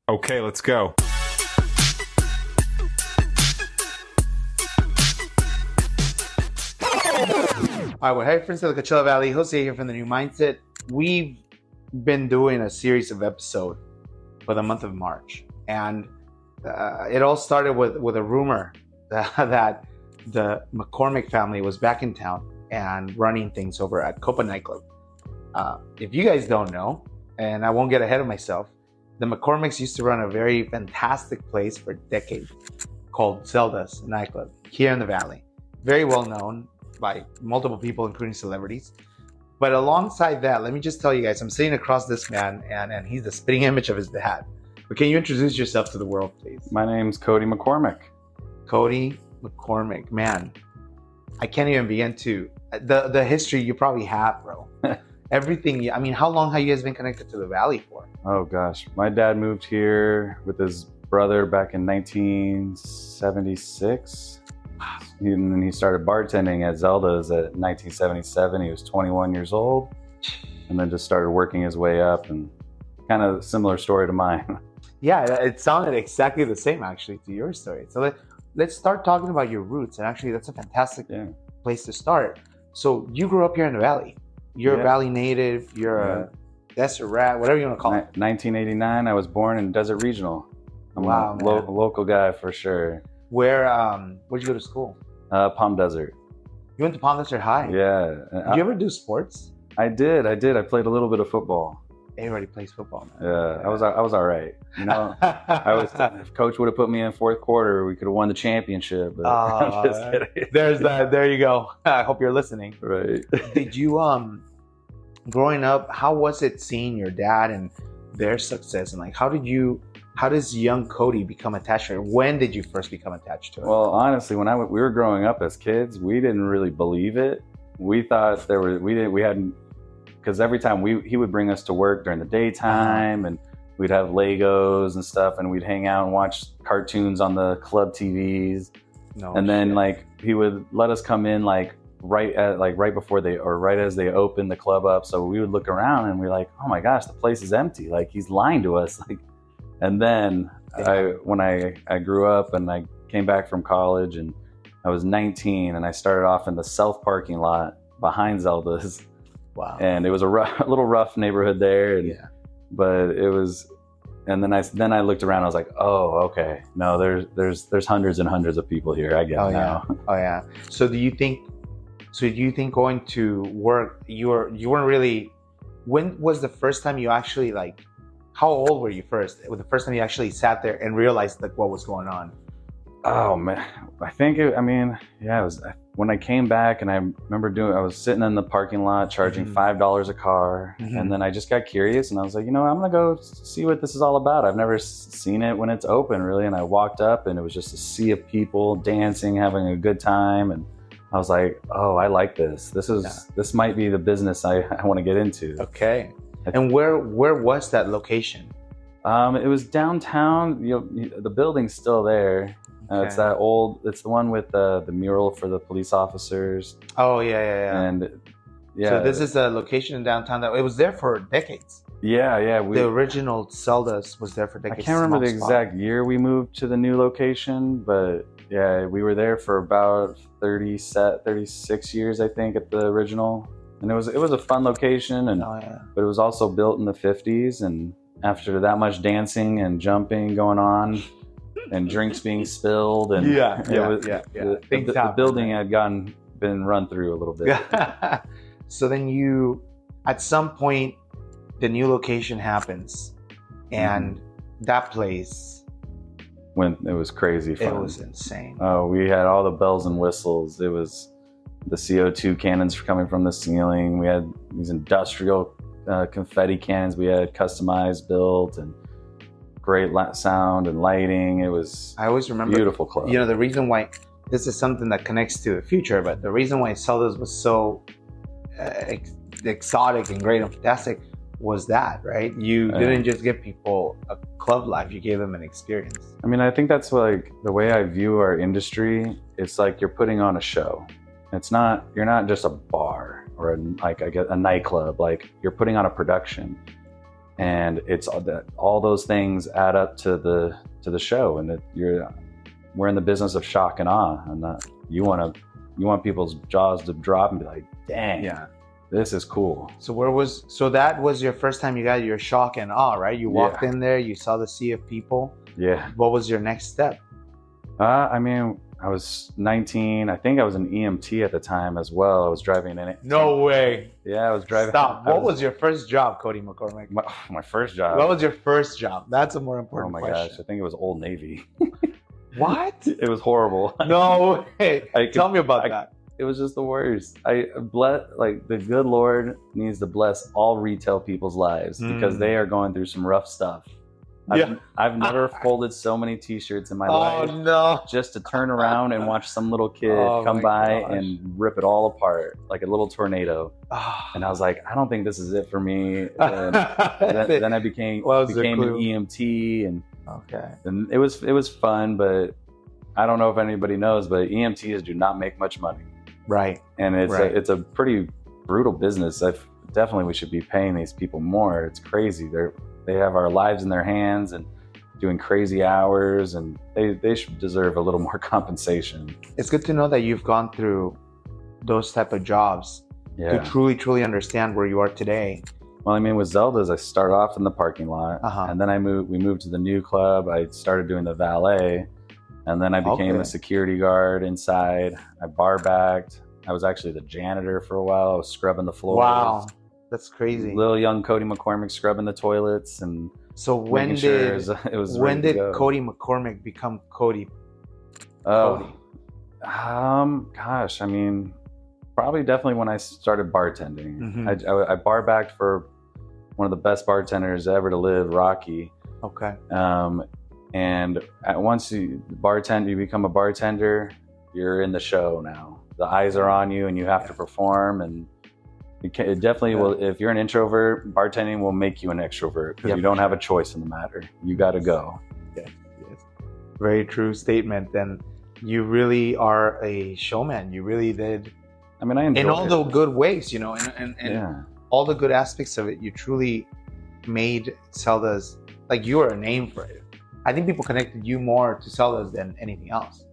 Okay, let's go. All right, well, hey, friends of the Coachella Valley, Jose here from the New Mindset. We've been doing a series of episodes for the month of March, and it all started with a rumor that the McCormick family was back in town and running things over at COPA nightclub. If you guys don't know, and I won't get ahead of myself, the McCormicks used to run a very fantastic place for decades called Zelda's nightclub here in the Valley. Very well known by multiple people, including celebrities. But alongside that, let me just tell you guys, I'm sitting across this man, and he's the spitting image of his dad. But can you introduce yourself to the world, please? My name's Cody McCormick. Cody McCormick, man. I can't even begin to the history you probably have, bro. Everything. I mean, how long have you guys been connected to the Valley for? Oh gosh, my dad moved here with his brother back in 1976. And then he started bartending at Zelda's at 1977. He was 21 years old, and then just started working his way up, and kind of a similar story to mine. Yeah, it sounded exactly the same actually to your story. So let's start talking about your roots, and actually that's a fantastic place to start. So you grew up here in the Valley. You're a Valley native. You're a desert rat, whatever you want to call it. 1989, I was born in Desert Regional. I'm wow, a local guy for sure. Where'd you go to school? Palm Desert. You went to Palm Desert High? Yeah. Did you ever do sports? I did. I played a little bit of football. Everybody plays football, man. Yeah, I was all right. You know, if coach would have put me in fourth quarter, we could have won the championship. But I'm just kidding. There's that. There you go. I hope you're listening. Right. Did you growing up? How was it seeing your dad and their success, and like how does young Cody become attached to it? When did you first become attached to it? Well, honestly, when we were growing up as kids, we didn't really believe it. We thought because every time he would bring us to work during the daytime, and we'd have Legos and stuff, and we'd hang out and watch cartoons on the club TVs. Then he would let us come in right as they opened the club up. So we would look around and we're like, oh my gosh, the place is empty. Like he's lying to us. And then when I grew up and I came back from college and I was 19 and I started off in the south parking lot behind Zelda's. Wow. And it was a little rough neighborhood there. But it was, and then I looked around, I was like, oh, okay. No, there's hundreds and hundreds of people here. I get it now. Oh yeah. So do you think going to work, you weren't really, when was the first time you actually how old were you first? Was the first time you actually sat there and realized what was going on? Oh man, I think it was when I came back, and I remember I was sitting in the parking lot charging $5 a car, and then I just got curious, and I was like, I'm gonna go see what this is all about. I've never seen it when it's open, really. And I walked up, and it was just a sea of people dancing, having a good time, and I was like, oh, I like this. This might be the business I want to get into. Okay. And where was that location? It was downtown. The building's still there. Okay. It's that old. It's the one with the mural for the police officers. Oh yeah. And so this is a location in downtown that it was there for decades. Yeah. The original Zelda's was there for decades. I can't remember the exact year we moved to the new location, but yeah, we were there for about 36 years, I think, at the original. And it was a fun location, but it was also built in the 50s. And after that much dancing and jumping going on, and drinks being spilled, and the building had been run through a little bit. So then at some point, the new location happens, and that place, when it was crazy fun. It was insane. Oh, we had all the bells and whistles. It was the CO2 cannons coming from the ceiling. We had these industrial confetti cannons we had customized, built, and great sound and lighting. It was I always remember beautiful club. The reason why this is something that connects to the future, but the reason why Zelda's was so exotic and great and fantastic was that, right? You didn't just give people a club life, you gave them an experience. I mean, I think that's the way I view our industry. It's like you're putting on a show. You're not just a bar or a nightclub. Like, you're putting on a production. and it's all those things add up to the show, and we're in the business of shock and awe, and you want people's jaws to drop and be like, dang, Yeah. this is cool. So that was your first time you got your shock and awe, right? You walked in there, you saw the sea of people. Yeah. What was your next step? I mean, I was 19. I think I was an EMT at the time as well. I was driving in it. No way. Yeah, I was driving. Stop. What was your first job, Cody McCormick? My first job? What was your first job? That's a more important question. Oh my gosh, I think it was Old Navy. What? It was horrible. No way. Tell me about that. It was just the worst. The good Lord needs to bless all retail people's lives because they are going through some rough stuff. I've never folded so many t-shirts in my life. Oh no. Just to turn around and watch some little kid come by and rip it all apart like a little tornado. And I was like, I don't think this is it for me. And then I became an EMT, and it was fun, but I don't know if anybody knows, but EMTs do not make much money. Right. And it's a pretty brutal business. Definitely we should be paying these people more. It's crazy. They have our lives in their hands and doing crazy hours, and they should deserve a little more compensation. It's good to know that you've gone through those type of jobs to truly understand where you are today. Well, I mean, with Zelda's, I started off in the parking lot, and then we moved to the new club. I started doing the valet, and then I became a security guard inside. I bar backed. I was actually the janitor for a while. I was scrubbing the floors. Wow. That's crazy. Little young Cody McCormick scrubbing the toilets, and so when did Cody McCormick become Cody? Gosh, I mean, definitely when I started bartending. I bar backed for one of the best bartenders ever to live, Rocky. Okay. And once you become a bartender, you're in the show now. The eyes are on you, and you have to perform, and it definitely will. If you're an introvert, bartending will make you an extrovert because you don't have a choice in the matter. You got to go. Yes. Very true statement. And you really are a showman. You really did. I mean, I enjoy in all the good ways, and all the good aspects of it. You truly made Zelda's, like, you are a name for it. I think people connected you more to Zelda's than anything else.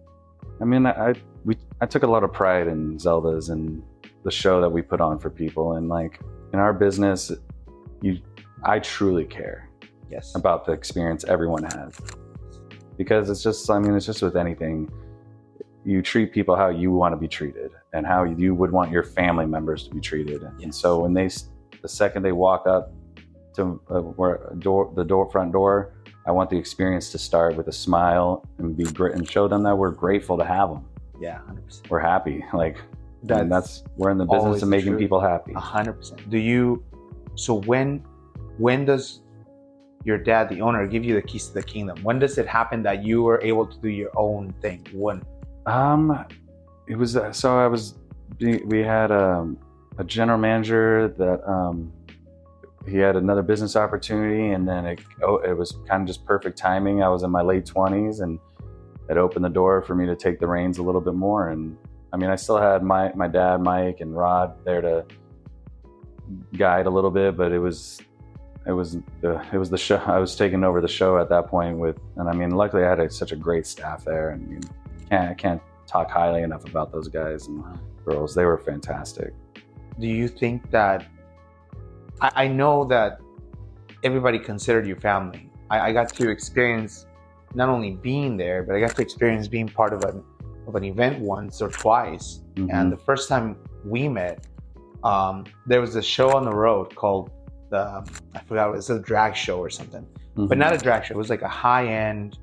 I mean, I took a lot of pride in Zelda's and the show that we put on for people, and like in our business, I truly care about the experience everyone has, because it's just with anything, you treat people how you want to be treated and how you would want your family members to be treated. And so when the second they walk up to the front door, I want the experience to start with a smile and be great, and show them that we're grateful to have them. Yeah, 100%. We're happy. We're in the business of making people happy. 100%. So when does your dad, the owner, give you the keys to the kingdom? When does it happen that you were able to do your own thing? When? It was we had a general manager that he had another business opportunity, and then it was kind of just perfect timing. I was in my late 20s, and it opened the door for me to take the reins a little bit more. And I mean, I still had my dad, Mike, and Rod there to guide a little bit, but it was the show. I was taking over the show at that point and I mean, luckily I had such a great staff there, and I mean, I can't talk highly enough about those guys and girls. They were fantastic. Do you think that, I know that everybody considered you family. I got to experience not only being there, but I got to experience being part of an event once or twice. And the first time we met, there was a show on the road called I forgot, it was a drag show or something, but not a drag show. It was like a high-end,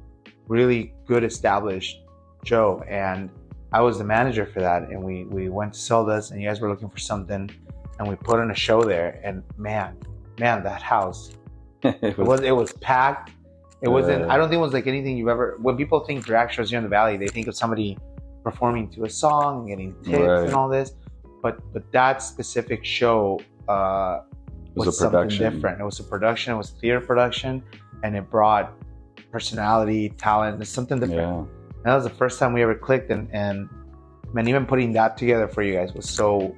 really good established show, and I was the manager for that. And we went to Zelda's, and you guys were looking for something, and we put on a show there. And man, that house, it was packed. It wasn't. I don't think it was like anything you've ever. When people think drag shows here in the Valley, they think of somebody performing to a song, getting tips and all this. But that specific show was something different. It was a production. It was theater production, and it brought personality, talent. It's something different. Yeah. And that was the first time we ever clicked, and man, even putting that together for you guys was so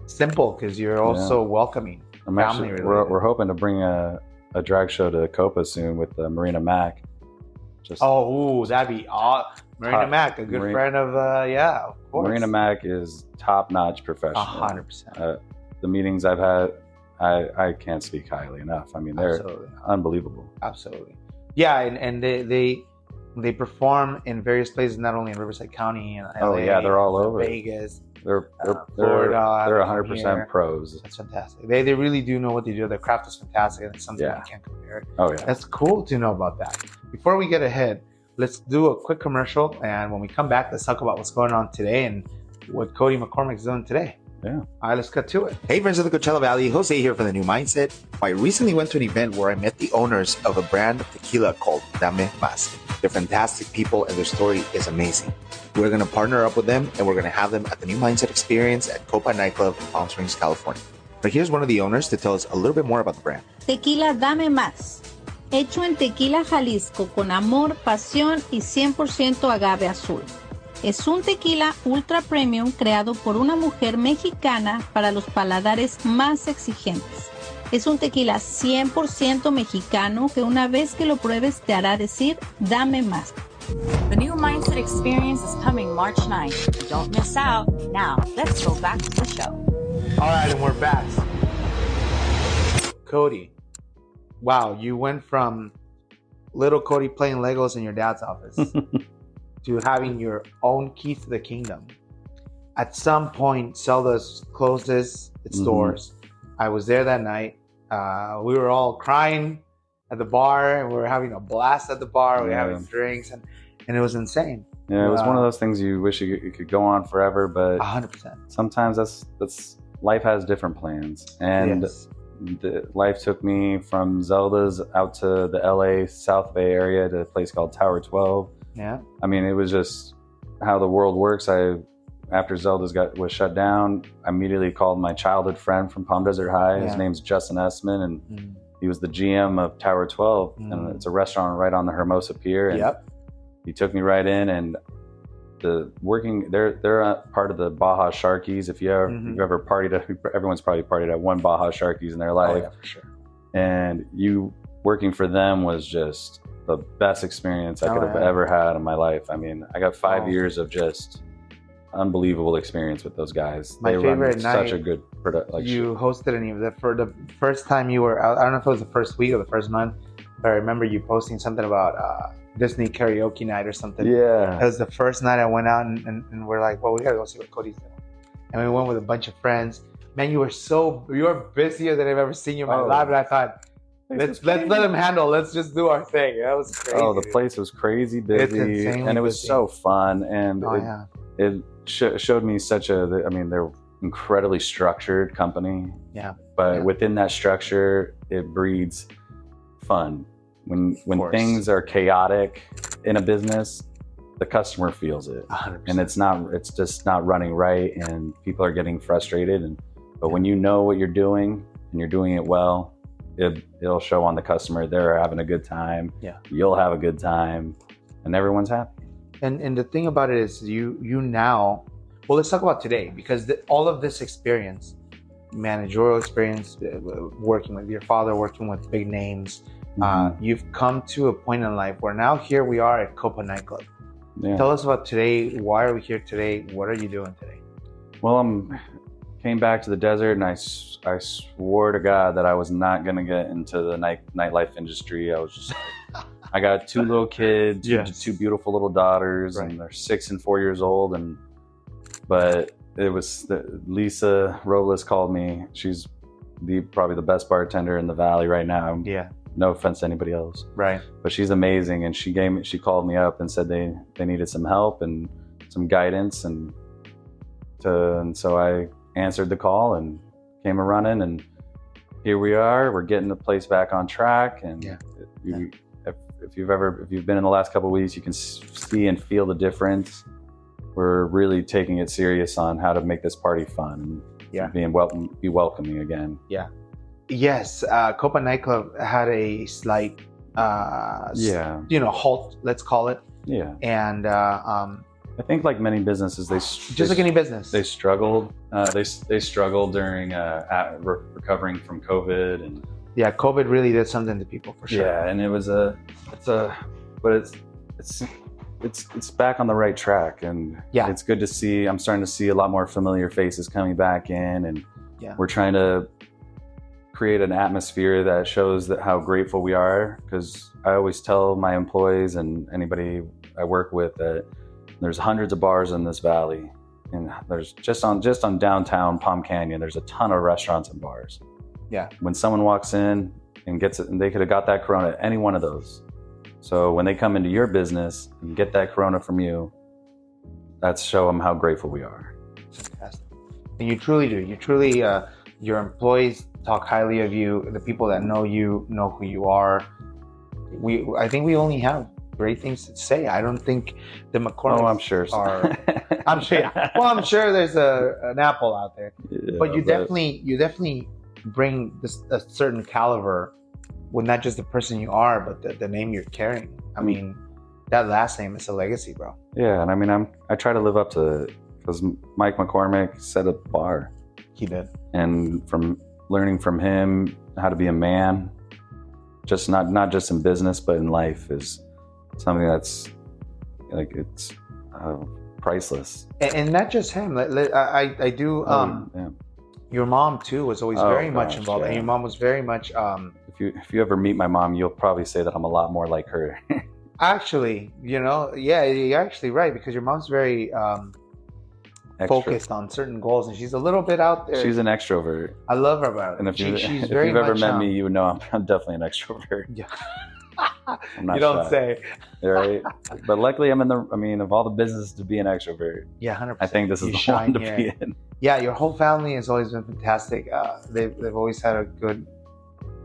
simple because you're also welcoming. We're hoping to bring a drag show to COPA soon with Marina Mac. That'd be awesome. Marina Mac, a good friend of, of course. Marina Mac is top-notch professional. 100%. The meetings I've had, I can't speak highly enough. I mean, they're unbelievable. Absolutely. Yeah, and they perform in various places, not only in Riverside County and LA. Oh yeah, they're all over. Vegas. They're Florida. They're 100% pros. That's fantastic. They really do know what they do. Their craft is fantastic, and it's something you can't compare. Oh yeah. That's cool to know about that. Before we get ahead, let's do a quick commercial, and when we come back, let's talk about what's going on today and what Cody McCormick is doing today. Yeah. All right, let's cut to it. Hey, friends of the Coachella Valley. Jose here for the New Mindset. I recently went to an event where I met the owners of a brand of tequila called Dame Mas. They're fantastic people, and their story is amazing. We're going to partner up with them, and we're going to have them at the New Mindset experience at COPA nightclub, Palm Springs, California. But here's one of the owners to tell us a little bit more about the brand. Tequila Dame Más. Hecho en Tequila, Jalisco, con amor, pasión y 100% agave azul. Es un tequila ultra premium creado por una mujer mexicana para los paladares más exigentes. Es un tequila 100% mexicano que una vez que lo pruebes te hará decir, dame más. The New Mindset Experience is coming March 9th. Don't miss out. Now, let's go back to the show. All right, and we're back. Cody, wow, you went from little Cody playing Legos in your dad's office to having your own keys to the kingdom. At some point, Zelda's closes its doors. I was there that night. We were all crying at the bar, and we were having a blast at the bar. We were having drinks, and it was insane. Yeah, it was one of those things you wish it could go on forever, but 100%. Sometimes that's life has different plans, and life took me from Zelda's out to the LA South Bay area to a place called Tower 12. Yeah. I mean, it was just how the world works. After Zelda's was shut down, I immediately called my childhood friend from Palm Desert High. His name's Justin Essman, and he was the GM of Tower 12, and it's a restaurant right on the Hermosa Pier. And he took me right in, and they're part of the Baja Sharkies. If you've ever partied, everyone's probably partied at one Baja Sharkies in their life. Oh, yeah, for sure. And working for them was just the best experience I could have ever had in my life. I mean, I got 5 years of just unbelievable experience with those guys. My favorite night, such a good product. You hosted an event for the first time you were out. I don't know if it was the first week or the first month, but I remember you posting something about Disney karaoke night or something. Yeah. It was the first night I went out, and we're like, well, we gotta go see what Cody's doing. And we went with a bunch of friends. Man, you were busier than I've ever seen you in my life. And I thought, let's let him handle. Let's just do our thing. That was crazy. Oh, the place was crazy busy, and it was so fun. And it showed me they're incredibly structured company. Yeah. But within that structure, it breeds fun. When things are chaotic in a business, the customer feels it, 100%. and it's just not running right, and people are getting frustrated. But when you know what you're doing and you're doing it well, it'll show on the customer. They're having a good time. Yeah. You'll have a good time, and everyone's happy. And the thing about it is you now, well, let's talk about today, because all of this experience, managerial experience, working with your father, working with big names, you've come to a point in life where now here we are at COPA nightclub. Yeah. Tell us about today. Why are we here today? What are you doing today? Well, came back to the desert, and I swore to God that I was not going to get into the nightlife industry. I was just I got 2 little kids, 2 beautiful little daughters, and they're 6 and 4 years old. But it was Lisa Robles called me. She's probably the best bartender in the valley right now. Yeah. No offense to anybody else. Right. But she's amazing, and she called me up and said they needed some help and some guidance, and so I answered the call and came a running, and here we are. We're getting the place back on track, and if you've been in the last couple of weeks, you can see and feel the difference. We're really taking it serious on how to make this party fun and be welcoming again. Yeah. Yes, COPA nightclub had a slight halt, let's call it. Yeah. And I think, like many businesses, like any business, they struggled. They struggled during recovering from COVID, and Yeah, COVID really did something to people for sure. Yeah, and it's back on the right track, and it's good to see. I'm starting to see a lot more familiar faces coming back in, and we're trying to create an atmosphere that shows that how grateful we are. Because I always tell my employees and anybody I work with that there's hundreds of bars in this valley, and there's just on downtown Palm Canyon, there's a ton of restaurants and bars. Yeah. When someone walks in and gets it, and they could have got that Corona at any one of those. So when they come into your business and get that Corona from you, that's show them how grateful we are. Fantastic. And you truly do. You truly, your employees talk highly of you. The people that know you know who you are. I think we only have great things to say. I don't think the McCormicks I'm sure. I'm sure. Yeah. Well, I'm sure there's an Apple out there, but you definitely bring a certain caliber with not just the person you are, but the name you're carrying. I mean, that last name is a legacy, bro. Yeah, and I mean, I try to live up to it, because Mike McCormick set a bar. He did. And from learning from him how to be a man, just not just in business but in life, is something that's like it's priceless. And not just him. I do. Your mom too was always very much involved, and your mom was very much. If you ever meet my mom, you'll probably say that I'm a lot more like her. Actually, you're actually right, because your mom's very focused on certain goals, and she's a little bit out there. She's an extrovert. I love her about it. And if she's if very you've ever much, met me, you would know I'm definitely an extrovert. Yeah. I'm not you don't shy. say. Right? But luckily, of all the business to be an extrovert. Yeah, 100%. I think this is the one to be in. Yeah, your whole family has always been fantastic. They've always had a good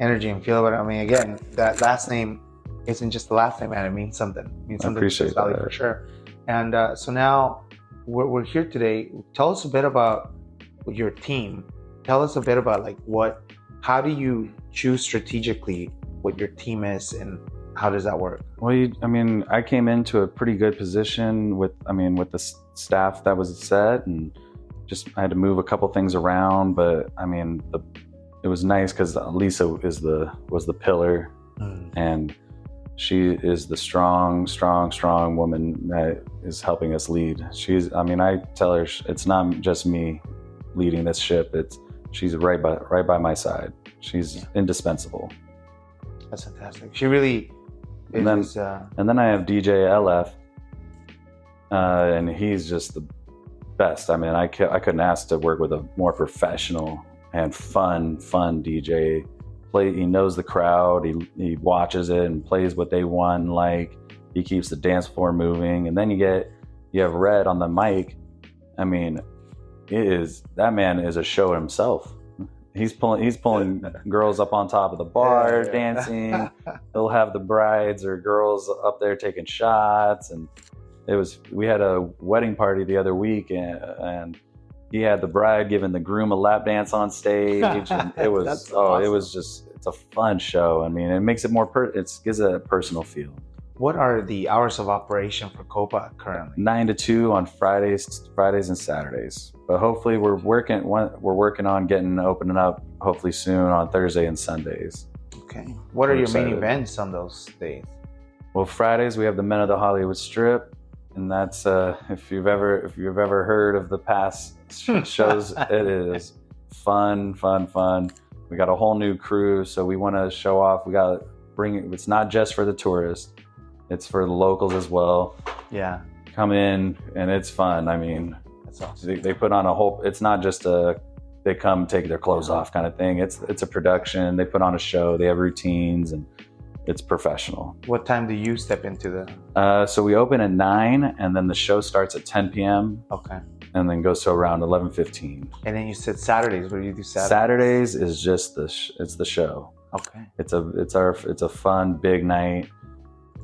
energy and feel about it. I mean, again, that last name isn't just the last name, man. It means something. It means something to this valley for sure. And so now we're here today. Tell us a bit about your team. Tell us a bit about how do you choose strategically what your team is, and how does that work? Well, I came into a pretty good position with the staff that was set, and I had to move a couple things around, but it was nice because Lisa was the pillar, and she is the strong woman that is helping us lead. I tell her it's not just me leading this ship. She's right by my side. She's indispensable. That's fantastic. She really is. And then I have DJ LF, and he's just the best. I couldn't ask to work with a more professional and fun DJ. He knows the crowd. He watches it and plays what they want. He keeps the dance floor moving. And then you have Red on the mic. That man is a show himself. He's pulling girls up on top of the bar, dancing. He'll have the brides or girls up there taking shots. And we had a wedding party the other week, and he had the bride giving the groom a lap dance on stage, and it was awesome. It's a fun show. It makes it it gives it a personal feel. What are the hours of operation for COPA currently? 9 to 2 on Fridays and Saturdays. But hopefully we're working on opening up hopefully soon on Thursday and Sundays. Okay. What are your main events on those days? Well, Fridays we have the Men of the Hollywood Strip, and that's if you've ever heard of the past shows, it is fun. We got a whole new crew, so we want to show off. We got to bring it. It's not just for the tourists; it's for the locals as well. Yeah, come in and it's fun. That's awesome. They put on a whole. It's not just they come take their clothes off kind of thing. It's a production. They put on a show. They have routines, and it's professional. What time do you step into the? So we open at 9, and then the show starts at 10 p.m. Okay. And then goes to around 11:15. And then you said Saturdays. What do you do Saturdays? Saturdays is just it's the show. Okay. It's a fun big night.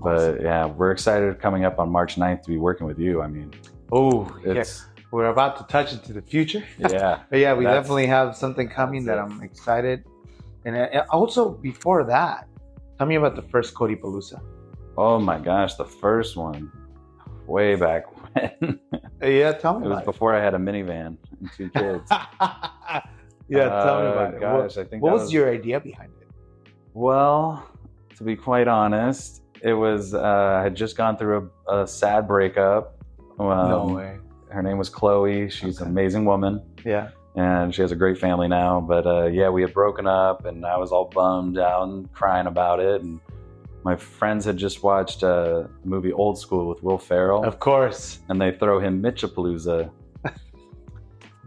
But yeah, we're excited coming up on March 9th to be working with you. We're about to touch into the future. Yeah. But yeah, we definitely have something coming that I'm excited. And also before that, tell me about the first Cody Palooza. Oh my gosh, the first one, way back when. Yeah, tell me. It was before I had a minivan and 2 kids. Yeah, tell me about it. Gosh, I think what was your idea behind it? Well, to be quite honest, it was I had just gone through a sad breakup. No way. Her name was Chloe. She's an amazing woman. Yeah. And she has a great family now. But yeah, we had broken up, and I was all bummed out and crying about it. And my friends had just watched the movie Old School with Will Ferrell. Of course. And they throw him Mitchapalooza.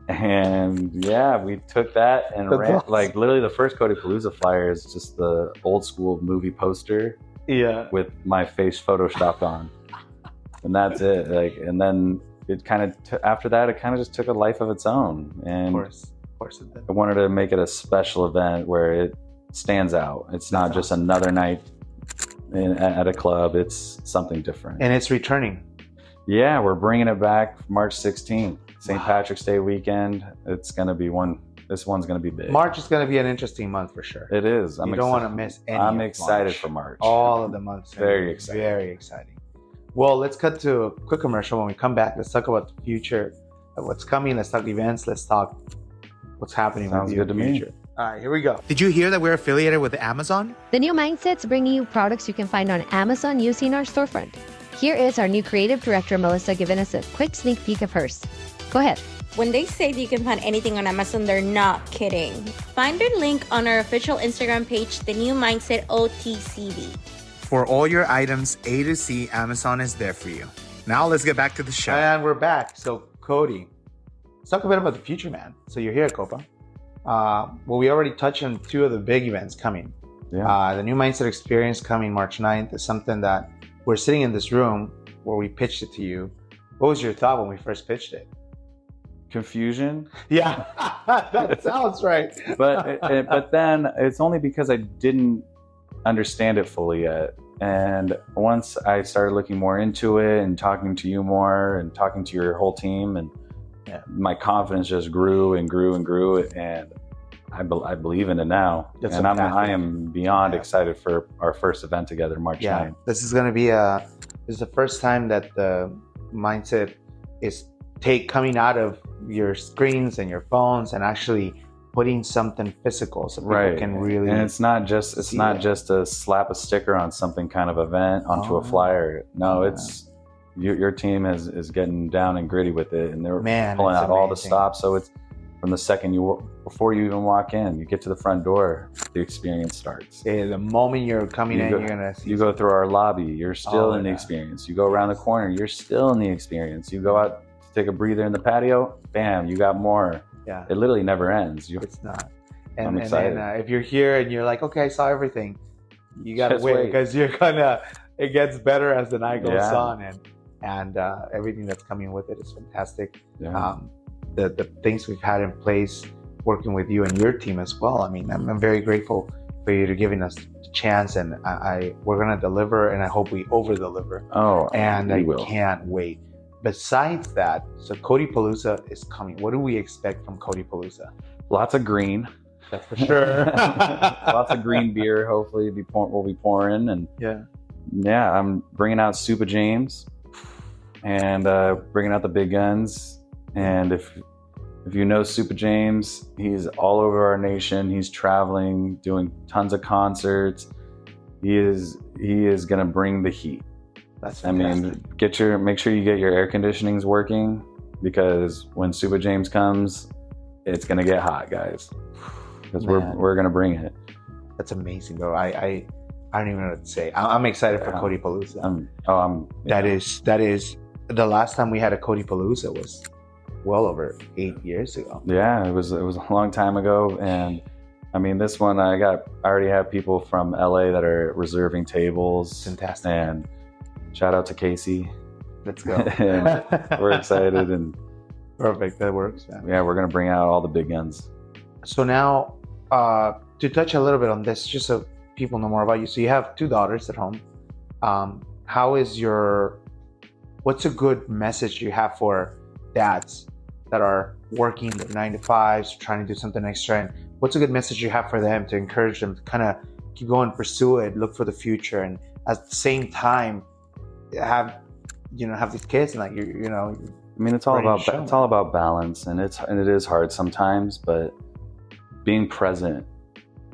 And yeah, we took that and ran. Like literally the first Cody Palooza flyer is just the Old School movie poster. Yeah. With my face photoshopped on. And that's it. Like, and then it kind of, after that, it kind of just took a life of its own. And of course it did. I wanted to make it a special event where it stands out. It's not just another night at a club. It's something different. And it's returning. Yeah, we're bringing it back March 16th. St. Patrick's Day weekend. It's going to be this one's going to be big. March is going to be an interesting month for sure. It is. You don't want to miss any. I'm excited for March. All of the months. Very exciting. Very exciting. Well, let's cut to a quick commercial. When we come back, let's talk about the future, what's coming. Let's talk events. Let's talk what's happening with you in the future. All right, here we go. Did you hear that we're affiliated with Amazon? The New Mindset's bringing you products you can find on Amazon using our storefront. Here is our new creative director, Melissa, giving us a quick sneak peek of hers. Go ahead. When they say that you can find anything on Amazon, they're not kidding. Find their link on our official Instagram page, The New Mindset OTCB. For all your items A to Z, Amazon is there for you. Now let's get back to the show. And we're back. So Cody, let's talk a bit about the future, man. So you're here at COPA. Well, we already touched on two of the big events coming. Yeah. The New Mindset Experience coming March 9th is something that we're sitting in this room where we pitched it to you. What was your thought when we first pitched it? Confusion. Yeah, that sounds right. but then it's only because I didn't understand it fully yet. And once I started looking more into it and talking to you more and talking to your whole team, and my confidence just grew and grew and grew. And I believe in it now. I am beyond excited for our first event together, March 9th. This is going to be this is the first time that the mindset is coming out of your screens and your phones and actually putting something physical so people can really. And it's not just to slap a sticker on something kind of event onto a flyer. No, it's your team is getting down and gritty with it, and they're pulling out all the stops. So it's from the second before you even walk in, you get to the front door, the experience starts. Yeah, the moment you're coming in, you're gonna see. You go through our lobby, you're still in the experience. You go around the corner, you're still in the experience. You go out to take a breather in the patio, bam, you got more. Yeah, it literally never ends. It's not. I'm excited. And if you're here and you're like, okay, I saw everything, you gotta wait because it gets better as the night goes on, and everything that's coming with it is fantastic. Yeah. The things we've had in place working with you and your team as well. I mean, I'm very grateful for you to giving us the chance, and we're gonna deliver, and I hope we over deliver. Oh, and I can't wait. Besides that, so Cody Palooza is coming. What do we expect from Cody Palooza? Lots of green. That's for sure. Lots of green beer. Hopefully, we'll be pouring, and I'm bringing out Super James, and bringing out the big guns. And if you know Super James, he's all over our nation. He's traveling, doing tons of concerts. He is gonna bring the heat. That's fantastic. I mean, make sure you get your air conditionings working, because when Super James comes, it's gonna get hot, guys. Because we're gonna bring it. That's amazing, bro. I don't even know what to say. I'm excited for Cody Palooza. That is the last time we had a Cody Palooza was well over 8 years ago. Yeah, it was a long time ago. And I mean, this one I already have people from LA that are reserving tables. Fantastic. And shout out to Casey. Let's go. And we're excited, and perfect. That works, man. Yeah, we're gonna bring out all the big guns. So now, to touch a little bit on this, just so people know more about you. So you have 2 daughters at home. What's a good message you have for dads that are working their 9 to 5s, trying to do something extra? And what's a good message you have for them to encourage them to kind of keep going, pursue it, look for the future, and at the same time have these kids and I mean, it's all about balance, and it is hard sometimes, but being present,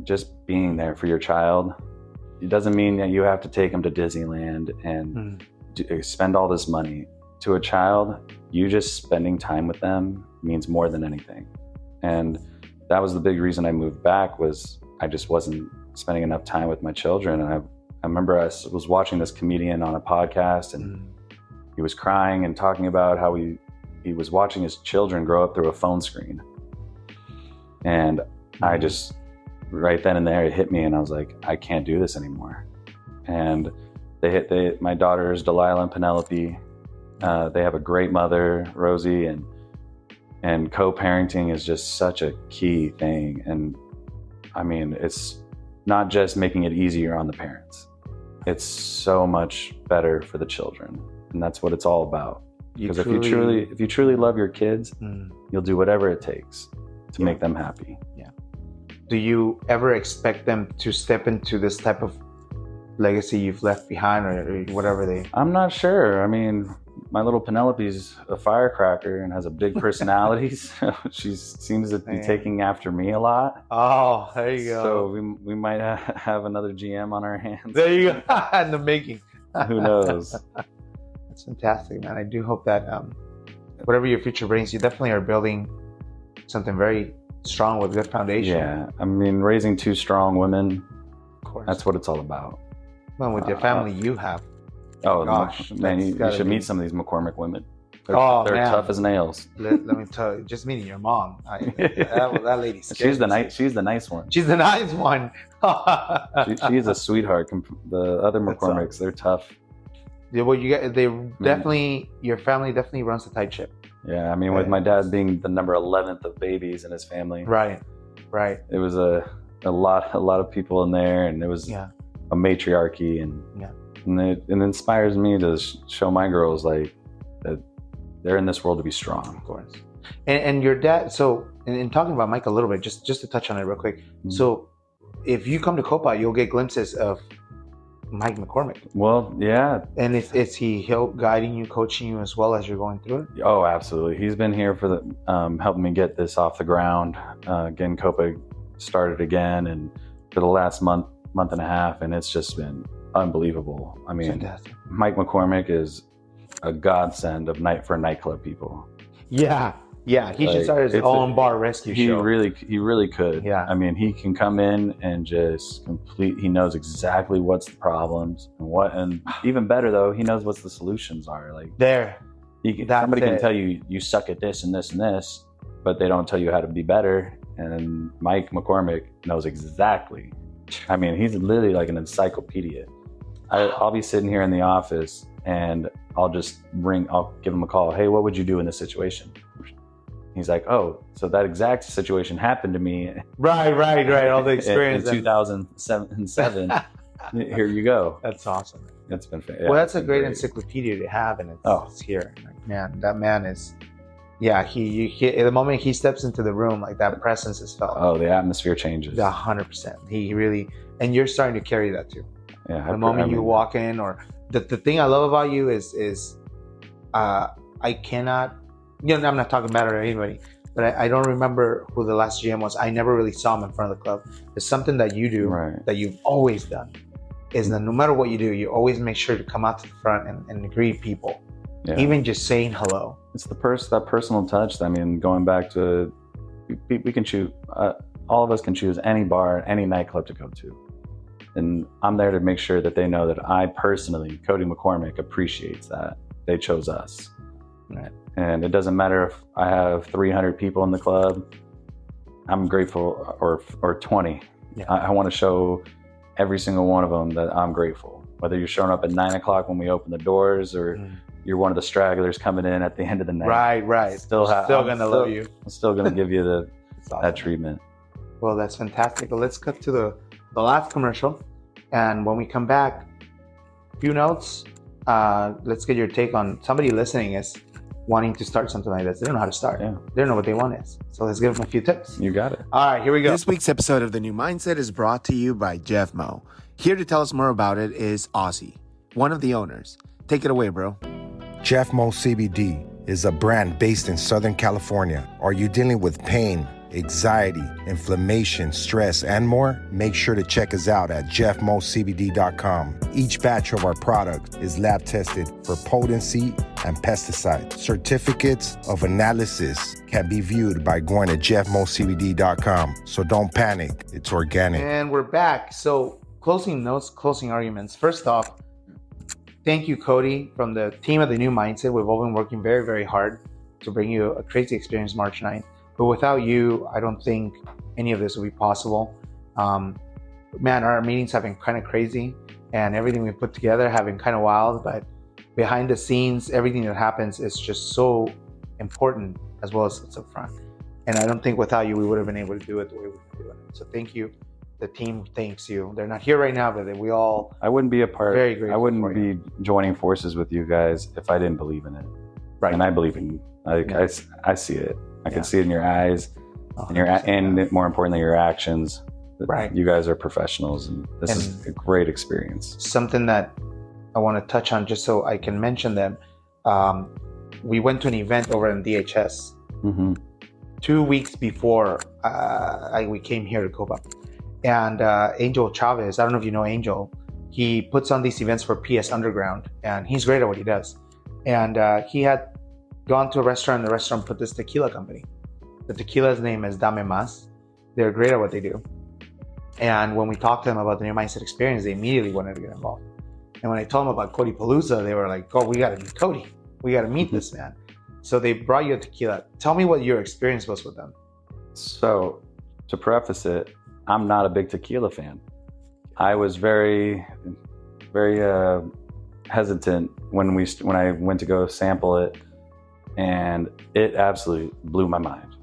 just being there for your child. It doesn't mean that you have to take them to Disneyland and spend all this money. To a child, you just spending time with them means more than anything. And that was the big reason I moved back, was I just wasn't spending enough time with my children. And I remember I was watching this comedian on a podcast, and he was crying and talking about how he was watching his children grow up through a phone screen. And I just, right then and there, it hit me, and I was like, I can't do this anymore. And my daughters, Delilah and Penelope, they have a great mother, Rosie, and co-parenting is just such a key thing. And I mean, it's not just making it easier on the parents. It's so much better for the children. And that's what it's all about. Because if you truly love your kids, you'll do whatever it takes to make them happy. Yeah. Do you ever expect them to step into this type of legacy you've left behind, or whatever they... I'm not sure. I mean, my little Penelope's a firecracker and has a big personality. So she seems to be taking after me a lot. Oh, there you go. So we might have another GM on our hands. There you go. In the making. Who knows? That's fantastic, man. I do hope that whatever your future brings, you definitely are building something very strong with good foundation. Yeah. I mean, raising two strong women, of course. That's what it's all about. Well, with your family you have. Oh, gosh, man, you should meet some of these McCormick women. They're man. tough as nails. Let me tell you, just meeting your mom. That lady. She's the nice one. She's the nice one. She's a sweetheart. The other McCormicks, they're tough. Yeah, well, your family definitely runs a tight ship. Yeah, I mean, with my dad being the number 11th of babies in his family. Right. It was a lot of people in there, and it was a matriarchy, and it inspires me to show my girls like that they're in this world to be strong. Of course. And your dad, so in talking about Mike a little bit, just to touch on it real quick. So if you come to COPA, you'll get glimpses of Mike McCormick. Well, yeah. And is he guiding you, coaching you as well as you're going through it? Oh, absolutely. He's been here for helping me get this off the ground, getting COPA started again, and for the last month and a half, and it's just been unbelievable. I mean, fantastic. Mike McCormick is a godsend for nightclub people. Yeah. He should start his own bar rescue show. He really could. Yeah. I mean, he can come in and just he knows exactly what's the problems and even better though, he knows what the solutions are. Like somebody can tell you suck at this and this and this, but they don't tell you how to be better. And Mike McCormick knows exactly. I mean, he's literally like an encyclopedia. I'll be sitting here in the office and I'll give him a call. Hey, what would you do in this situation? He's like, oh, so that exact situation happened to me. Right. All the experience. In 2007. Here you go. That's awesome. It's been fantastic. Well, that's a great encyclopedia to have, and it's here. Like, man, that man is... Yeah, he the moment he steps into the room, like that presence is felt. Oh, the atmosphere changes. 100%. He really... And you're starting to carry that too. Yeah. The moment you walk in, or... The thing I love about you is I cannot... I'm not talking bad or anybody, but I don't remember who the last GM was. I never really saw him in front of the club. It's something that you do that you've always done, is that no matter what you do, you always make sure to come out to the front and greet people. Yeah. Even just saying hello. It's that personal touch. I mean, going back to, we can choose, all of us can choose any bar, any nightclub to go to. And I'm there to make sure that they know that I personally, Cody McCormick, appreciates that they chose us. Right. And it doesn't matter if I have 300 people in the club, I'm grateful, or 20. Yeah. I want to show every single one of them that I'm grateful. Whether you're showing up at 9 o'clock when we open the doors, or you're one of the stragglers coming in at the end of the night. Right. Still gonna love you. I'm still gonna give you that treatment. Well, that's fantastic. Well, let's cut to the last commercial, and when we come back, a few notes. Let's get your take on somebody listening is wanting to start something like this. They don't know how to start. Yeah. They don't know what they want is. So let's give them a few tips. You got it. All right, here we go. This week's episode of The New Mindset is brought to you by Jeff Mo. Here to tell us more about it is Ozzy, one of the owners. Take it away, bro. Jeff Mo CBD is a brand based in Southern California. Are you dealing with pain, anxiety, inflammation, stress, and more, make sure to check us out at jeffmocbd.com. Each batch of our product is lab tested for potency and pesticide. Certificates of analysis can be viewed by going to jeffmocbd.com. So don't panic, it's organic. And we're back. So closing notes, closing arguments. First off, thank you, Cody, from the team of the New Mindset. We've all been working very, very hard to bring you a crazy experience March 9th. But without you, I don't think any of this would be possible. Man, our meetings have been kind of crazy, and everything we put together have been kind of wild, but behind the scenes, everything that happens is just so important as well as what's up front. And I don't think without you, we would have been able to do it the way we've been doing it. So thank you. The team thanks you. They're not here right now, but we all I wouldn't be a part. Very grateful. I wouldn't be joining forces with you guys if I didn't believe in it. Right. And I believe in you. I see it. I can see it in your eyes, and more importantly, your actions. Right. You guys are professionals, and this is a great experience. Something that I want to touch on, just so I can mention them. We went to an event over in DHS 2 weeks before we came here to COPA. And Angel Chavez, I don't know if you know Angel, he puts on these events for PS Underground, and he's great at what he does. And he had gone to a restaurant, and the restaurant put this tequila company. The tequila's name is Dame Mas. They're great at what they do. And when we talked to them about the New Mindset experience, they immediately wanted to get involved. And when I told them about Cody Palooza, they were like, oh, we got to meet Cody. We got to meet this man. So they brought you a tequila. Tell me what your experience was with them. So to preface it, I'm not a big tequila fan. I was very, very hesitant when I went to go sample it, and it absolutely blew my mind.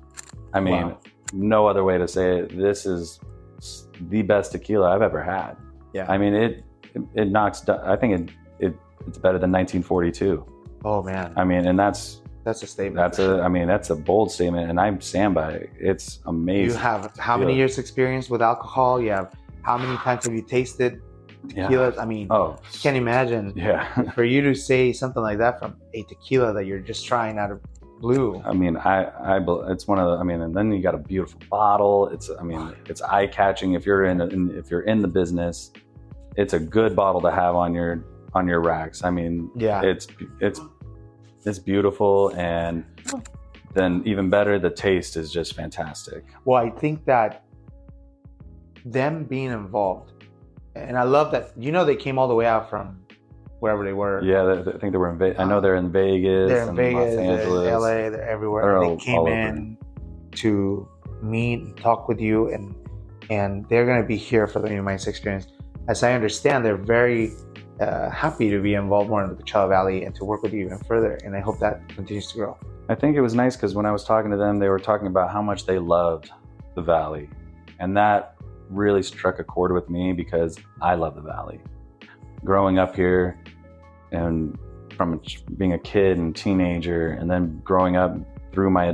I mean, no other way to say it. This is the best tequila I've ever had. Yeah. I mean, it knocks. I think it's better than 1942. Oh man. I mean, and that's a statement. I mean, that's a bold statement, and I stand by it. It's amazing. You have how many years experience with alcohol? You have how many times have you tasted tequilas? I mean, can't imagine. Yeah. For you to say something like that from a tequila that you're just trying out of blue. I mean, it's one of the. I mean, and then you got a beautiful bottle. It's it's eye catching. If you're in the business, it's a good bottle to have on your racks. I mean, yeah, it's beautiful, and then even better, the taste is just fantastic. Well, I think that them being involved, and I love that, they came all the way out from wherever they were. Yeah, I think they were in Vegas. I know they're in Vegas. They're in Vegas, Los Angeles. they're in LA, they're everywhere. They came in to meet and talk with you, and they're going to be here for the New Mindset experience. As I understand, they're very happy to be involved more in the Coachella Valley and to work with you even further. And I hope that continues to grow. I think it was nice because when I was talking to them, they were talking about how much they loved the Valley. And that really struck a chord with me because I love the Valley. Growing up here and from being a kid and teenager, and then growing up through my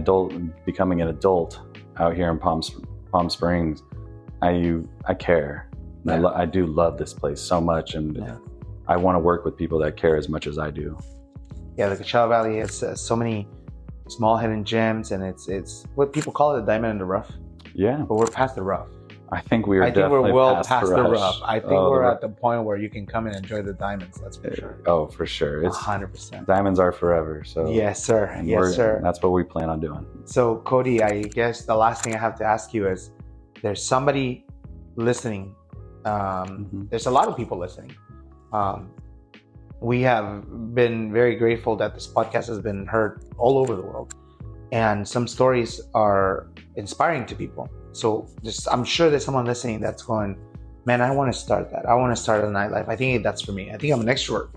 becoming an adult out here in Palm Springs, I care. Yeah. I do love this place so much, and I want to work with people that care as much as I do. Yeah, the Coachella Valley has so many small hidden gems, and it's what people call it, a diamond in the rough. Yeah, but we're past the rough. I think we're well past the rough. I think we're at the point where you can come and enjoy the diamonds. That's for sure. Oh, for sure. It's 100%. Diamonds are forever. So yes, sir. Yes, sir. That's what we plan on doing. So, Cody, I guess the last thing I have to ask you is, there's somebody listening. There's a lot of people listening. We have been very grateful that this podcast has been heard all over the world, and some stories are inspiring to people. So I'm sure there's someone listening that's going, man, I want to start that. I want to start a nightlife. I think that's for me. I think I'm an extrovert.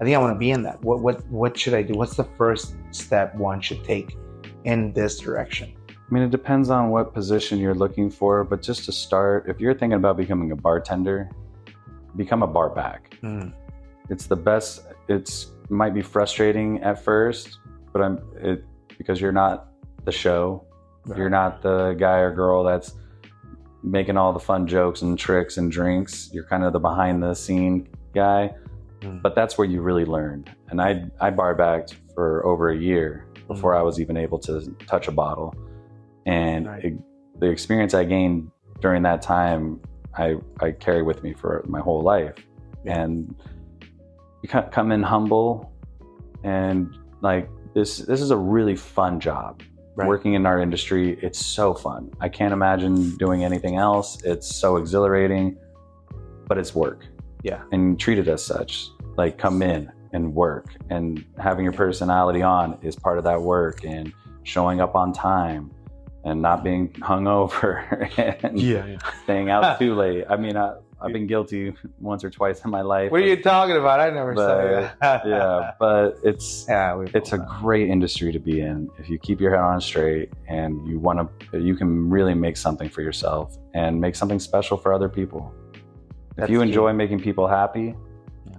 I think I want to be in that. What should I do? What's the first step one should take in this direction? I mean, it depends on what position you're looking for, but just to start, if you're thinking about becoming a bartender, become a bar back. It's the best. It might be frustrating at first, but because you're not the show. Right. You're not the guy or girl that's making all the fun jokes and tricks and drinks. You're kind of the behind the scene guy, but that's where you really learn. And I bar backed for over a year before I was even able to touch a bottle. And the experience I gained during that time, I carry with me for my whole life. And you come in humble, and like this is a really fun job. Right. Working in our industry, it's so fun. I can't imagine doing anything else. It's so exhilarating, but it's work. Yeah. And treat it as such. Like, come in and work, and having your personality on is part of that work, and showing up on time and not being hungover and staying out too late. I mean, I've been guilty once or twice in my life. What are you talking about? I never saw that. Yeah, but it's a great industry to be in if you keep your head on straight and you can really make something for yourself and make something special for other people. If you enjoy making people happy,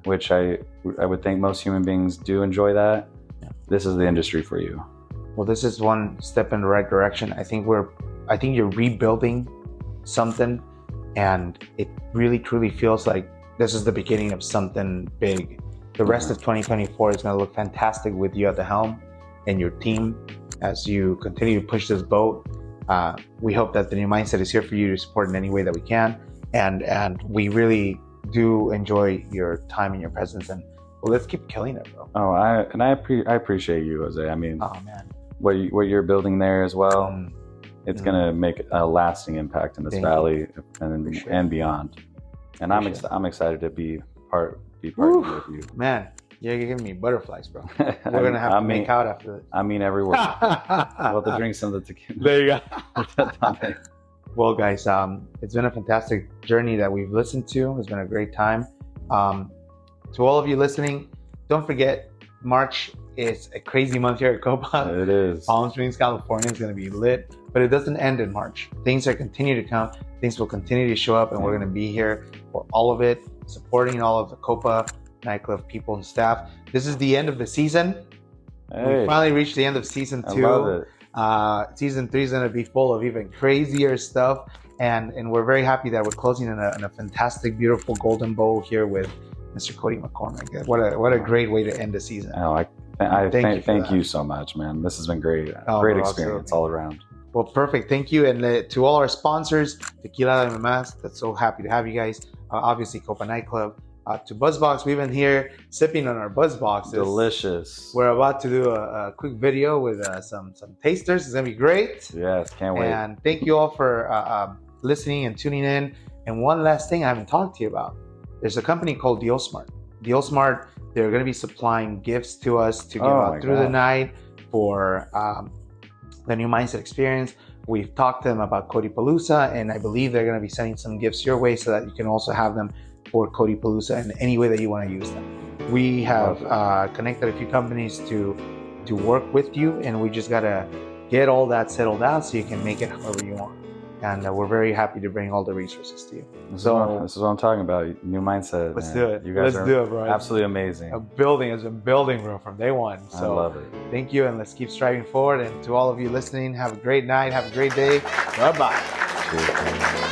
which I would think most human beings do enjoy that, this is the industry for you. Well, this is one step in the right direction. I think you're rebuilding something, and it really truly feels like this is the beginning of something big. The rest of 2024 is going to look fantastic with you at the helm and your team as you continue to push this boat. We hope that the New Mindset is here for you to support in any way that we can, and we really do enjoy your time and your presence, and let's keep killing it, bro. Oh, I appreciate you, Jose. I mean, oh man, what you're building there as well, it's gonna make a lasting impact in this valley and beyond. And I'm excited to be part with you. Man, you're giving me butterflies, bro. We're gonna have to make out after this. I mean, every word. We'll have to drink some of the tequila. There you go. Well, guys, it's been a fantastic journey that we've listened to. It's been a great time. To all of you listening, don't forget, March is a crazy month here at COPA. It is. Palm Springs, California is going to be lit, but it doesn't end in March. Things are continue to come. Things will continue to show up, and we're going to be here for all of it, supporting all of the COPA nightclub people and staff. This is the end of the season. Hey, we finally reached the end of season 2. I love it. Season 3 is going to be full of even crazier stuff, and we're very happy that we're closing in a fantastic, beautiful golden bow here with Mr. Cody McCormick. What a great way to end the season. Oh, thank you so much, man. This has been great. Great experience all around. Well, perfect. Thank you. And to all our sponsors, Tequila de Mamás, that's so happy to have you guys. Obviously, Copa Nightclub. To BuzzBox, we've been here sipping on our BuzzBoxes. Delicious. We're about to do a quick video with some tasters. It's going to be great. Yes, can't wait. And thank you all for listening and tuning in. And one last thing I haven't talked to you about. There's a company called DealSmart. DealSmart, they're going to be supplying gifts to us to give out through the night for the New Mindset experience. We've talked to them about Cody Palooza, and I believe they're going to be sending some gifts your way so that you can also have them for Cody Palooza in any way that you want to use them. We have connected a few companies to work with you, and we just got to get all that settled out so you can make it however you want. And we're very happy to bring all the resources to you. This is what I'm talking about. New Mindset. Let's do it. You guys do it, bro. Absolutely amazing. A building has been building, bro, from day one. So I love it. Thank you, and let's keep striving forward. And to all of you listening, have a great night. Have a great day. Bye-bye. Cheers.